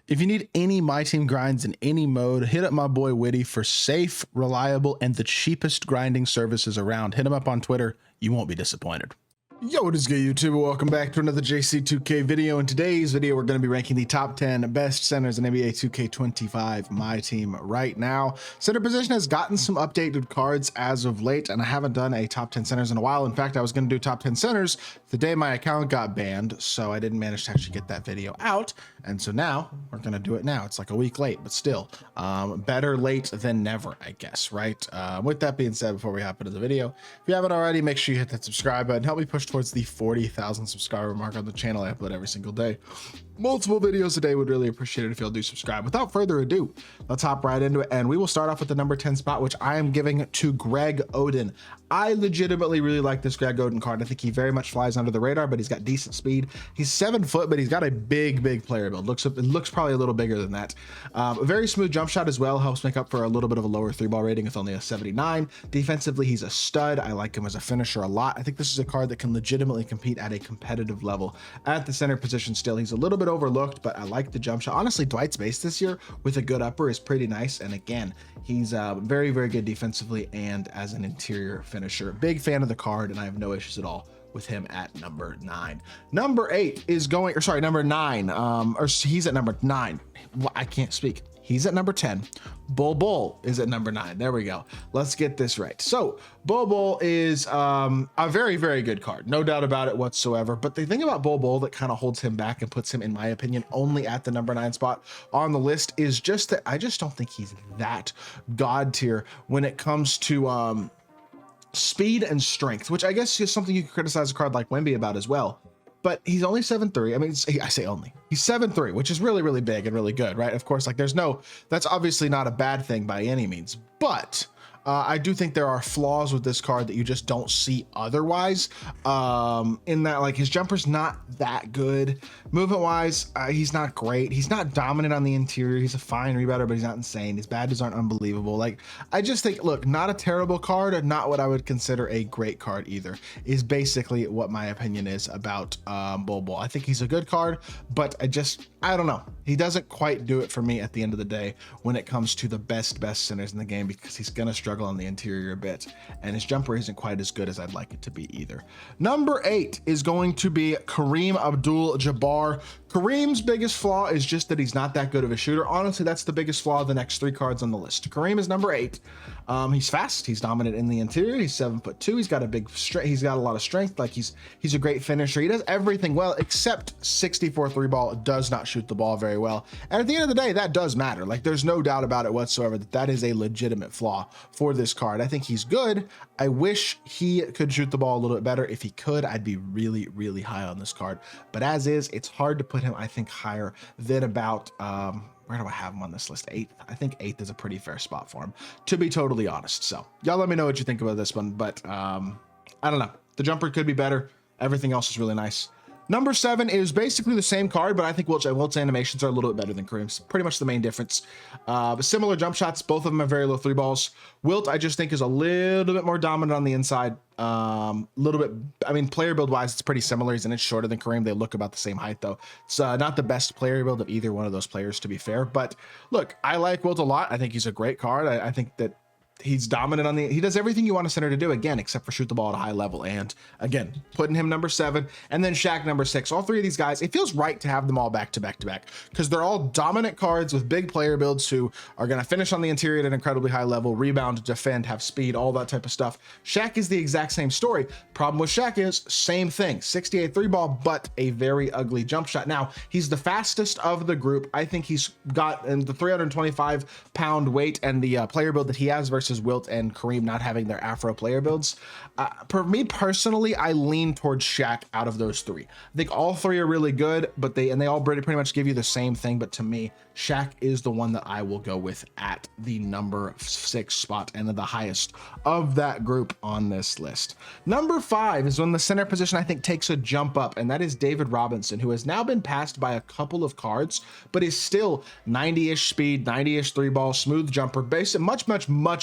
If you need any My Team grinds in any mode, hit up my boy Witty for safe, reliable, and the cheapest grinding services around. Hit him up on Twitter. You won't be disappointed. Yo, what is good, YouTube? Welcome back to another JC2K video. In today's video, we're going to be ranking the top 10 best centers in NBA 2K25 MyTEAM right now. Center position has gotten some updated cards as of late, and I haven't done a top 10 centers in a while. In fact, I was going to do top 10 centers the day my account got banned, so I didn't manage to actually get that video out. And so now we're going to do it now. It's like a week late, but still better late than never, I guess, right? With that being said, before we hop into the video, if you haven't already, make sure you hit that subscribe button. Help me push towards the 40,000 subscriber mark on the channel. I upload every single day. Multiple videos a day. Would really appreciate it if you'll do subscribe. Without further ado, let's hop right into it. And we will start off with the number 10 spot, which I am giving to Greg Oden. I legitimately really like this Greg Oden card. I think he very much flies under the radar, but he's got decent speed. He's 7 foot, but he's got a big player build. It looks probably a little bigger than that. A very smooth jump shot as well. Helps make up for a little bit of a lower 3-ball rating with only a 79. Defensively, he's a stud. I like him as a finisher a lot. I think this is a card that can legitimately compete at a competitive level. At the center position still, he's a little bit overlooked, but I like the jump shot. Honestly, Dwight's base this year with a good upper is pretty nice. And again, he's very good defensively and as an interior finisher. Big fan of the card, and I have no issues at all with him at number 9. Number 8 is going, or sorry, number 9. Or he's at number 9. Well, I can't speak. He's at number 10. Bol Bol is at number 9. There we go. Let's get this right. So Bol Bol is a very good card, no doubt about it whatsoever. But the thing about Bol Bol that kind of holds him back and puts him, in my opinion, only at the number 9 spot on the list is just that I just don't think he's that god tier when it comes to speed and strength, which I guess is something you could criticize a card like Wemby about as well. But he's only 7'3". I mean, I say only. He's 7'3", which is really big and really good, right? Of course, like that's obviously not a bad thing by any means, but I do think there are flaws with this card that you just don't see otherwise. In that, like, his jumper's not that good. Movement wise, he's not great. He's not dominant on the interior. He's a fine rebounder, but he's not insane. His badges aren't unbelievable. Like, I just think, look, not a terrible card, not what I would consider a great card either, is basically what my opinion is about Bol Bol. I think he's a good card, but I don't know. He doesn't quite do it for me at the end of the day when it comes to the best centers in the game, because he's gonna struggle on the interior a bit, and his jumper isn't quite as good as I'd like it to be either. Number 8 is going to be Kareem Abdul-Jabbar. Kareem's biggest flaw is just that he's not that good of a shooter. Honestly, that's the biggest flaw of the next 3 cards on the list. Kareem is number 8. He's fast. He's dominant in the interior. He's 7'2". He's got he's got a lot of strength. Like, he's a great finisher. He does everything well except 64 3-ball. Does not shoot the ball very well. And at the end of the day, that does matter. Like, there's no doubt about it whatsoever that is a legitimate flaw for this card. I think he's good. I wish he could shoot the ball a little bit better. If he could, I'd be really high on this card. But as is, it's hard to put him, I think, higher than about where do I have him on this list? 8th. I think 8th is a pretty fair spot for him, to be totally honest. So y'all let me know what you think about this one, but I don't know. The jumper could be better. Everything else is really nice. Number 7 is basically the same card, but I think Wilt's animations are a little bit better than Kareem's. Pretty much the main difference. Similar jump shots. Both of them are very low 3-balls. Wilt, I just think, is a little bit more dominant on the inside. Little bit, I mean, player build wise, it's pretty similar. He's an inch shorter than Kareem. They look about the same height, though. It's not the best player build of either one of those players, to be fair. But look, I like Wilt a lot. I think he's a great card. I think that he's dominant on he does everything you want a center to do, again, except for shoot the ball at a high level. And again, putting him number 7, and then Shaq number 6. All 3 of these guys, it feels right to have them all back to back because they're all dominant cards with big player builds who are going to finish on the interior at an incredibly high level, rebound, defend, have speed, all that type of stuff. Shaq is the exact same story. Problem with Shaq is same thing, 68 3-ball, but a very ugly jump shot. Now, he's the fastest of the group. I think he's got in the 325-pound weight and the player build that he has versus Wilt and Kareem not having their Afro player builds. For me personally, I lean towards Shaq out of those 3. I think all 3 are really good, but they all pretty much give you the same thing. But to me, Shaq is the one that I will go with at the number 6 spot and the highest of that group on this list. Number 5 is when the center position, I think, takes a jump up, and that is David Robinson, who has now been passed by a couple of cards, but is still 90-ish speed, 90-ish 3-ball, smooth jumper, base, much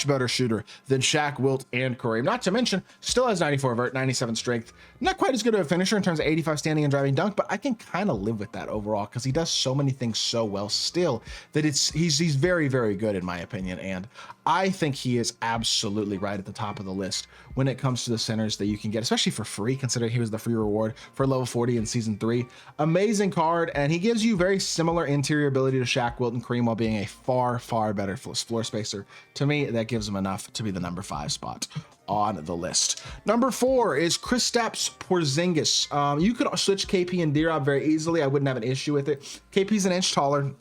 better shooter than Shaq, Wilt, and Kareem. Not to mention, still has 94 vert, 97 strength, Not quite as good of a finisher in terms of 85 standing and driving dunk, but I can kind of live with that overall because he does so many things so well still that he's very, very good in my opinion. And I think he is absolutely right at the top of the list when it comes to the centers that you can get, especially for free, considering he was the free reward for level 40 in season 3. Amazing card, and he gives you very similar interior ability to Shaq, Wilt, and Kareem while being a far, far better floor spacer. To me, that gives him enough to be the number 5 spot on the list. Number 4 is Kristaps Porzingis. You could switch KP and D-Rob very easily. I wouldn't have an issue with it. KP's an inch taller.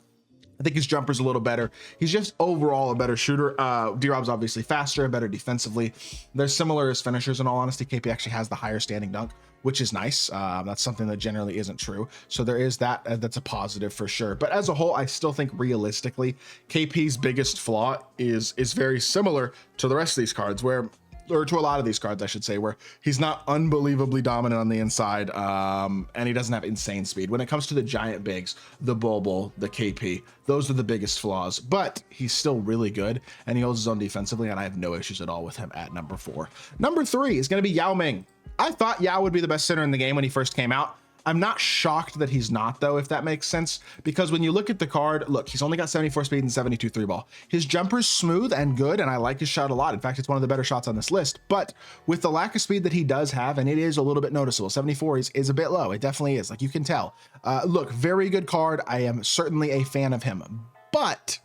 I think his jumper's a little better. He's just overall a better shooter. D-Rob's obviously faster and better defensively. They're similar as finishers in all honesty. KP actually has the higher standing dunk, which is nice. That's something that generally isn't true. So there is that. That's a positive for sure. But as a whole, I still think realistically, KP's biggest flaw is very similar to the rest of these cards, or to a lot of these cards, I should say, where he's not unbelievably dominant on the inside, and he doesn't have insane speed. When it comes to the giant bigs, the Bol Bol, the KP, those are the biggest flaws, but he's still really good, and he holds his own defensively, and I have no issues at all with him at number 4. Number 3 is going to be Yao Ming. I thought Yao would be the best center in the game when he first came out. I'm not shocked that he's not, though, if that makes sense, because when you look at the card, look, he's only got 74 speed and 72 3 ball. His jumper's smooth and good, and I like his shot a lot. In fact, it's one of the better shots on this list, but with the lack of speed that he does have, and it is a little bit noticeable, 74 is a bit low. It definitely is, like you can tell. Look, very good card. I am certainly a fan of him, but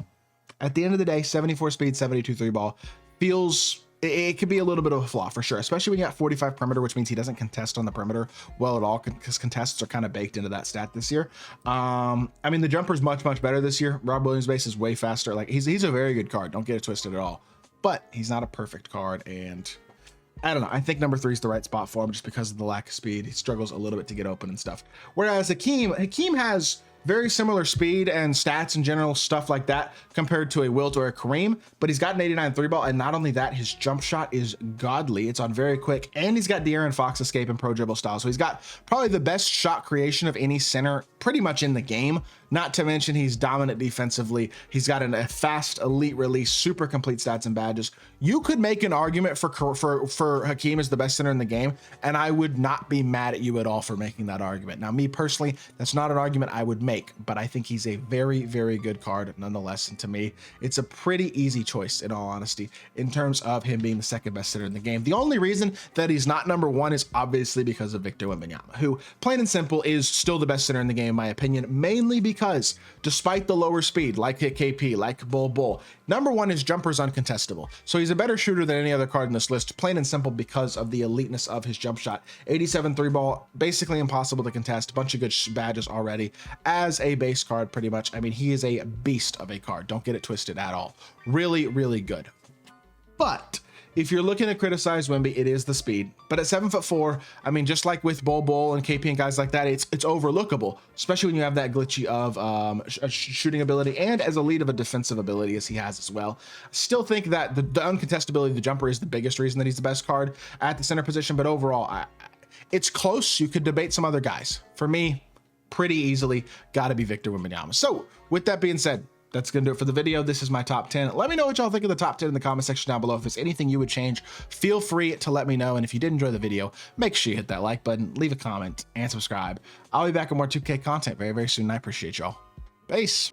at the end of the day, 74 speed, 72 3 ball feels... It could be a little bit of a flaw for sure, especially when you got 45 perimeter, which means he doesn't contest on the perimeter well at all, because contests are kind of baked into that stat this year. I mean, the jumper's much better this year. Rob Williams' base is way faster. Like he's a very good card. Don't get it twisted at all, but he's not a perfect card. And I don't know. I think number 3 is the right spot for him just because of the lack of speed. He struggles a little bit to get open and stuff. Whereas Hakeem has very similar speed and stats and general stuff like that compared to a Wilt or a Kareem, but he's got an 89 3 ball, and not only that, his jump shot is godly. It's on very quick, and he's got De'Aaron Fox escape and pro dribble style. So he's got probably the best shot creation of any center pretty much in the game. Not to mention he's dominant defensively. He's got a fast elite release, super complete stats and badges. You could make an argument for Hakeem as the best center in the game, and I would not be mad at you at all for making that argument. Now, me personally, that's not an argument I would make, but I think he's a very, very good card nonetheless. And to me, it's a pretty easy choice in all honesty, in terms of him being the second best center in the game. The only reason that he's not number 1 is obviously because of Victor Wembanyama, who plain and simple is still the best center in the game, in my opinion, mainly because despite the lower speed, like KP, like Bol Bol, number 1 is jumper's uncontestable. So he's a better shooter than any other card in this list, plain and simple because of the eliteness of his jump shot. 87 3 ball, basically impossible to contest, a bunch of good badges already as a base card pretty much. I mean, he is a beast of a card. Don't get it twisted at all. Really, really good. But if you're looking to criticize Wemby, it is the speed. But at 7'4", I mean, just like with Bol Bol and KP and guys like that, it's overlookable, especially when you have that glitchy of shooting ability and as elite of a defensive ability as he has as well. I still think that the uncontestability of the jumper is the biggest reason that he's the best card at the center position. But overall, it's close. You could debate some other guys. For me, pretty easily, got to be Victor Wembanyama. So with that being said, that's gonna do it for the video. This is my top 10. Let me know what y'all think of the top 10 in the comment section down below. If there's anything you would change, feel free to let me know. And if you did enjoy the video, make sure you hit that like button, leave a comment, and subscribe. I'll be back with more 2K content very, very soon. I appreciate y'all. Peace.